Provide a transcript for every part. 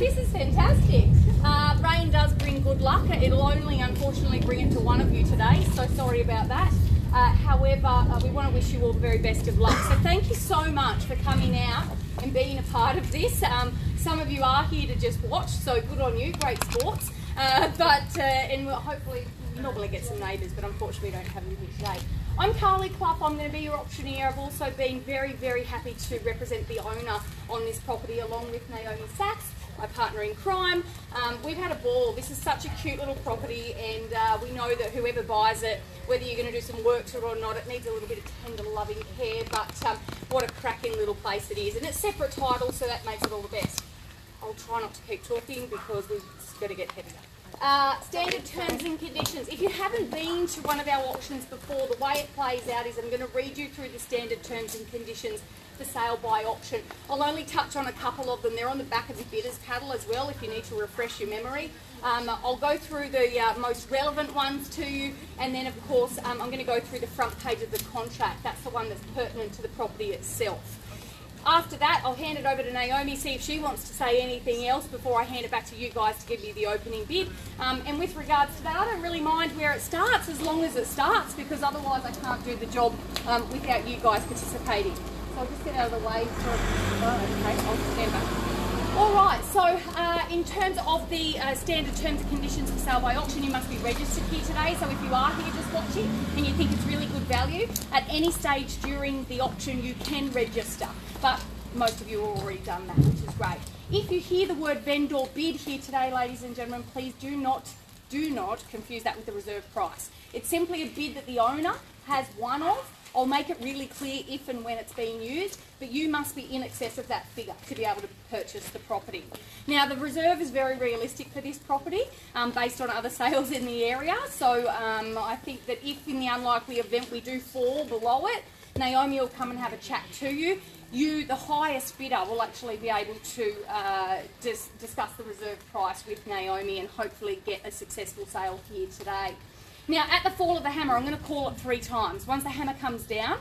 this is fantastic. Rain does bring good luck. It'll only unfortunately bring it to one of you today, so sorry about that. However, we want to wish you all the very best of luck. So thank you so much for coming out and being a part of this. Some of you are here to just watch, so good on you, great sports. And we'll hopefully normally get some neighbours, but unfortunately we don't have them here today. I'm Carly Clough, I'm going to be your auctioneer. I've also been very, very happy to represent the owner on this property along with Naomi Sachs, my partner in crime. We've had a ball. This is such a cute little property, and we know that whoever buys it, whether you're going to do some work to it or not, it needs a little bit of tender loving care, but what a cracking little place it is. And it's separate title, so that makes it all the best. I'll try not to keep talking because we've got to get heavier. Standard terms and conditions. If you haven't been to one of our auctions before, the way it plays out is I'm going to read you through the standard terms and conditions for sale by auction. I'll only touch on a couple of them. They're on the back of the bidder's paddle as well if you need to refresh your memory. I'll go through the most relevant ones to you, and then of course I'm going to go through the front page of the contract. That's the one that's pertinent to the property itself. After that, I'll hand it over to Naomi, see if she wants to say anything else before I hand it back to you guys to give you the opening bid. And with regards to that, I don't really mind where it starts as long as it starts, because otherwise I can't do the job without you guys participating. So I'll just get out of the way. Okay, I'll stand back. All right, so in terms of the standard terms and conditions of sale by auction, you must be registered here today. So if you are here just watching and you think it's really good value, at any stage during the auction you can register. But most of you have already done that, which is great. If you hear the word vendor bid here today, ladies and gentlemen, please do not confuse that with the reserve price. It's simply a bid that the owner has one of. I'll make it really clear if and when it's being used, but you must be in excess of that figure to be able to purchase the property. Now, the reserve is very realistic for this property based on other sales in the area, so I think that if in the unlikely event we do fall below it, Naomi will come and have a chat to you. You, the highest bidder, will actually be able to discuss the reserve price with Naomi and hopefully get a successful sale here today. Now, at the fall of the hammer, I'm going to call it 3 times. Once the hammer comes down,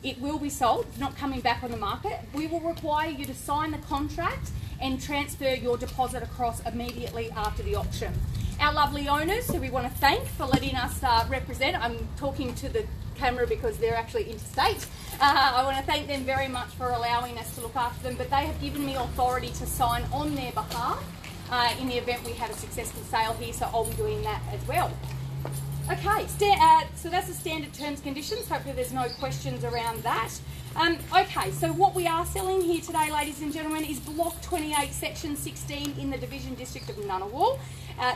it will be sold. It's not coming back on the market. We will require you to sign the contract and transfer your deposit across immediately after the auction. Our lovely owners, who we want to thank for letting us represent, I'm talking to the camera because they're actually interstate. I want to thank them very much for allowing us to look after them, but they have given me authority to sign on their behalf in the event we have a successful sale here, so I'll be doing that as well. Okay, so that's the standard terms conditions. Hopefully there's no questions around that. Okay, so what we are selling here today, ladies and gentlemen, is Block 28, Section 16 in the Division District of NGUNNAWAL.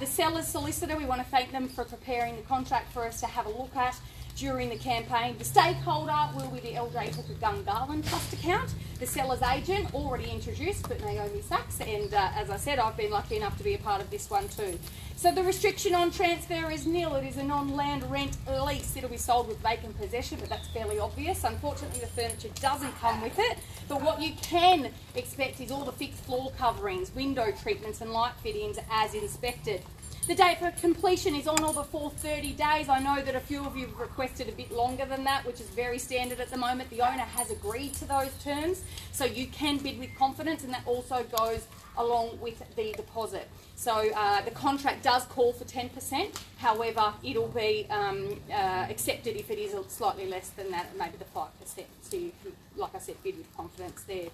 The seller's solicitor, we want to thank them for preparing the contract for us to have a look at during the campaign. The stakeholder will be the LJ Hooker Gun Garland Trust account. The seller's agent, already introduced, but Naomi Sachs, and as I said, I've been lucky enough to be a part of this one too. So the restriction on transfer is nil. It is a non-land rent lease. It'll be sold with vacant possession, but that's fairly obvious. Unfortunately, the furniture doesn't come with it, but what you can expect is all the fixed floor coverings, window treatments and light fittings as inspected. The date for completion is on or before 30 days. I know that a few of you have requested a bit longer than that, which is very standard at the moment. The owner has agreed to those terms, so you can bid with confidence, and that also goes along with the deposit. So the contract does call for 10%, however, it'll be accepted if it is slightly less than that, maybe the 5%. So you can, like I said, bid with confidence there.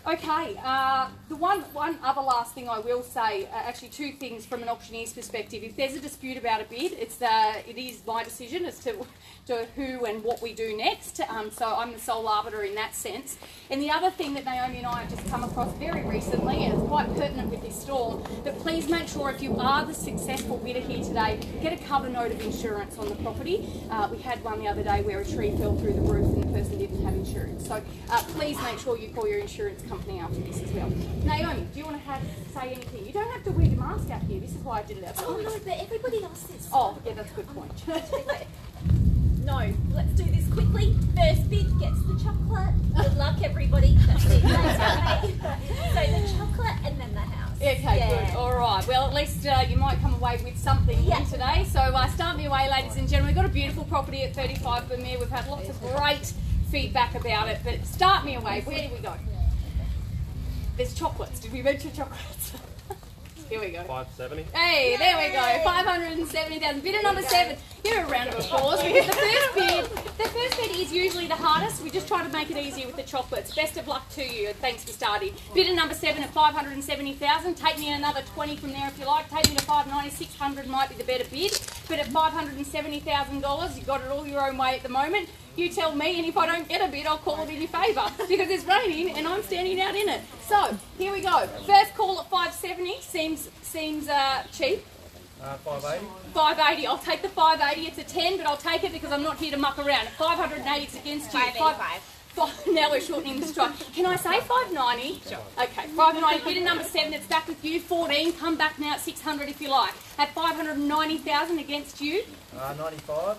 Okay, the one other last thing I will say, actually 2 things from an auctioneer's perspective. If there's a dispute about a bid, it is my decision as to who and what we do next. So I'm the sole arbiter in that sense. And the other thing that Naomi and I have just come across very recently, and it's quite pertinent with this storm, that please make sure if you are the successful bidder here today, get a cover note of insurance on the property. We had one the other day where a tree fell through the roof and the person didn't have insurance. So please make sure you call your insurance company after this as well. Naomi, do you want to say anything? You don't have to wear your mask out here. This is why I did it outside. Oh no, but everybody else is. Oh, yeah, that's a good point. No, let's do this quickly. First bid gets the chocolate. Good luck, everybody. That's it. So the chocolate and then the house. Okay, good. All right. Well, at least you might come away with something here today. So start me away, ladies and gentlemen. We've got a beautiful property at 35 Bamir. We've had lots of great feedback about it. But start me away. Where do we go? There's chocolates. Did we mention chocolates? Here we go. 570. Hey, there we go. 570,000. Bidder number 7. Give her a round of applause because the first bid is usually the hardest. We just try to make it easier with the chocolates. Best of luck to you, and thanks for starting. Bidder number 7 at 570,000. Take me another 20 from there if you like. Take me to 590. 600 might be the better bid, but at $570,000, you've got it all your own way at the moment. You tell me, and if I don't get a bid, I'll call it in your favour because it's raining and I'm standing out in it. So here we go. First call at 570 seems cheap. 580. 580. I'll take the 580. It's a 10, but I'll take it because I'm not here to muck around. 580 is against you. 585. Now we're shortening the strike. Can I say 590? Sure. Okay, 590. Bidder number 7. It's back with you. 14. Come back now at 600 if you like. At 590,000 against you. 95.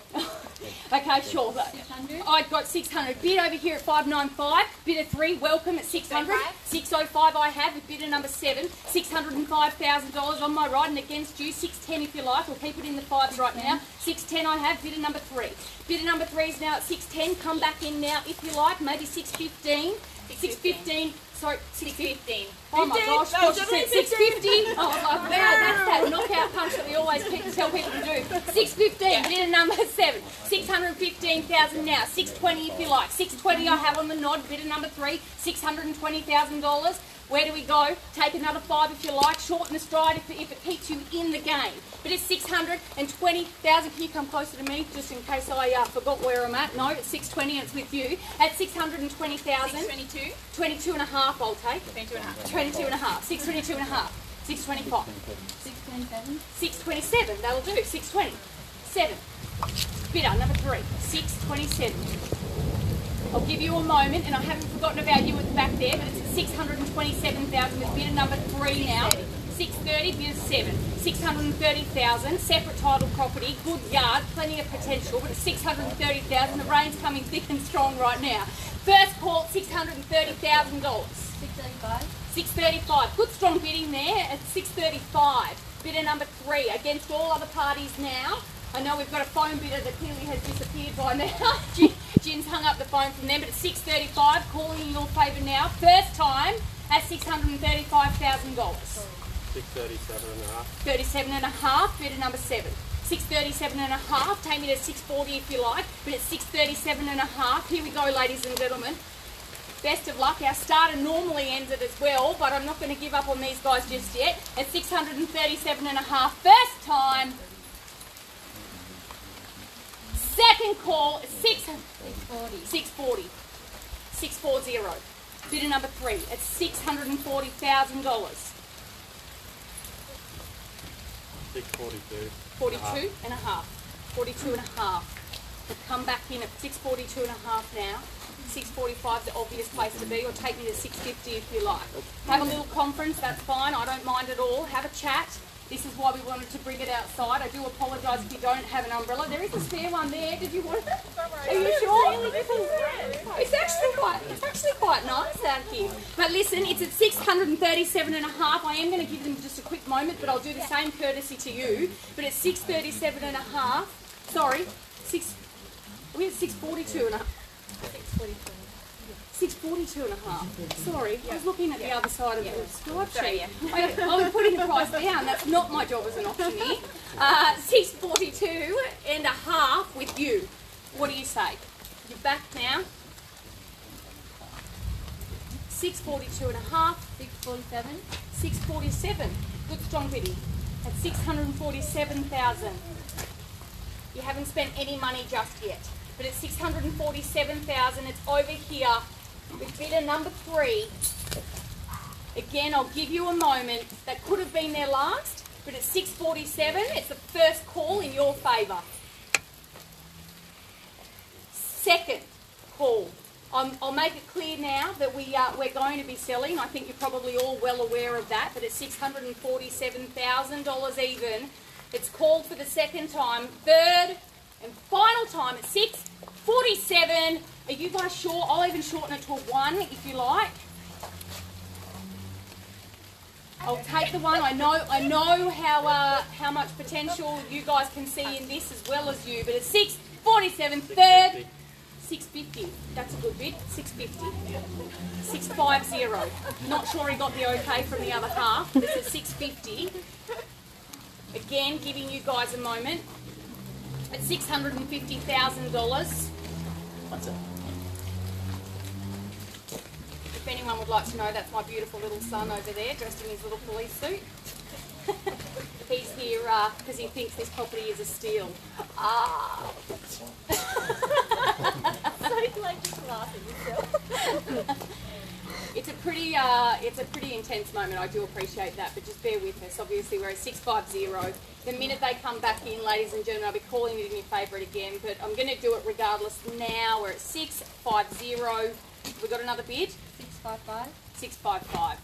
Okay, sure. 600. I've got 600. Bid over here at 595. Bidder 3, welcome at 600. 605 I have with bidder number 7. $605,000 on my right and against you. 610 if you like. We'll keep it in the fives right now. 610 I have. Bidder number 3. Bidder number 3 is now at 610. Come back in now if you like. Maybe 615. 615. Sorry, 615. Oh my gosh, No, she said 650. Oh, wow, that's that knockout punch that we always tell people to do. 615, bidder number 7. 615,000 now. 620 if you like. 620 I have on the nod. Bidder number 3. $620,000. Where do we go? Take another 5 if you like. Shorten the stride if it keeps you in the game. But it's 620,000. Can you come closer to me just in case I forgot where I'm at? No, it's 620 and it's with you. At 620,000. 622. 22 and a half I'll take. 22 and a half. 22 and a half. 622 and a half. 625. 627. 627. That'll do. 620. 7. Bidder number 3. 627. I'll give you a moment, and I haven't forgotten about you at the back there, but it's at 627,000 with bidder number 3 now. 630, bidder 7. 630,000, separate title property, good yard, plenty of potential, but it's 630,000. The rain's coming thick and strong right now. First call, $630,000. 635. 635. Good strong bidding there at 635. Bidder number 3 against all other parties now. I know we've got a phone bidder that clearly has disappeared by now. Gin's hung up the phone from them, but it's 635. Calling in your favour now. First time at $635,000. 637 and a half. 37 and a half. Bidder number 7. 637 and a half. Take me to 640 if you like, but it's 637 and a half. Here we go, ladies and gentlemen. Best of luck. Our starter normally ends it as well, but I'm not going to give up on these guys just yet. At 637 and a half. First time. Second call, 640. 640. 640. Bidder number 3 at $640,000. 642. 42 and a half. 42 and a half. We'll come back in at 642 and a half now. 645 is the obvious place to be, or take me to 650 if you like. Have a little conference, that's fine, I don't mind at all. Have a chat. This is why we wanted to bring it outside. I do apologise if you don't have an umbrella. There is a spare one there. Did you want it? Are you sure? It's actually quite nice out here. But listen, it's at 637 and a half. I am going to give them just a quick moment, but I'll do the same courtesy to you. But it's 637 and a half. Sorry, we're at 642 and a half. 642 and a half. Sorry, I was looking at the other side of the strike sheet. I was putting the price down. That's not my job as an auctioneer. 642 and a half with you. What do you say? You're back now. 642 and a half. 647. 647. Good strong bidding. At 647,000. You haven't spent any money just yet. But at 647,000, it's over here with bidder number 3. Again, I'll give you a moment. That could have been their last, but at 647, it's the first call in your favour. Second call. I'll make it clear now that we're going to be selling. I think you're probably all well aware of that, but at $647,000 even, it's called for the second time. Third and final time at 647. Are you guys sure? I'll even shorten it to a 1 if you like. I'll take the 1. I know how much potential you guys can see in this as well as you. But it's 647. Third, 650. 650. That's a good bid. 650. 650. Not sure he got the okay from the other half. This is 650. Again, giving you guys a moment. At $650,000. What's it? If anyone would like to know, that's my beautiful little son over there, dressed in his little police suit. He's here because he thinks this property is a steal. Ah. So like just laughing yourself. It's a pretty intense moment. I do appreciate that, but just bear with us. Obviously, we're at 650. The minute they come back in, ladies and gentlemen, I'll be calling it in your favourite again. But I'm going to do it regardless. Now we're at 650. We got another bid. 655. 655.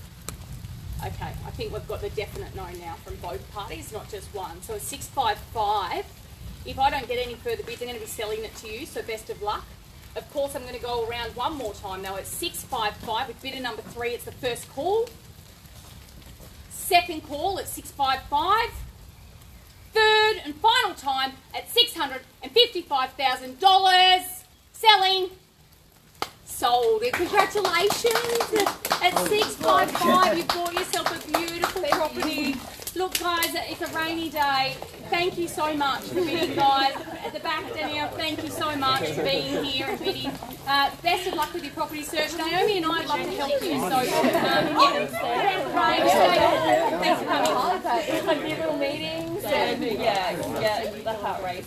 Okay, I think we've got the definite no now from both parties, not just one. So it's 655. If I don't get any further bids, I'm going to be selling it to you. So best of luck. Of course, I'm going to go around one more time now. It's 655 with bidder number 3. It's the first call. Second call at 655. Third and final time at $655,000. Selling. Sold. Congratulations. At 655, you bought yourself a beautiful property. Look, guys, it's a rainy day. Thank you so much for bidding, guys. At the back, Danielle, thank you so much for being here and bidding. Best of luck with your property search. Naomi and I'd love to help you. So, thanks for coming. Like little meetings and yeah, the heart rate.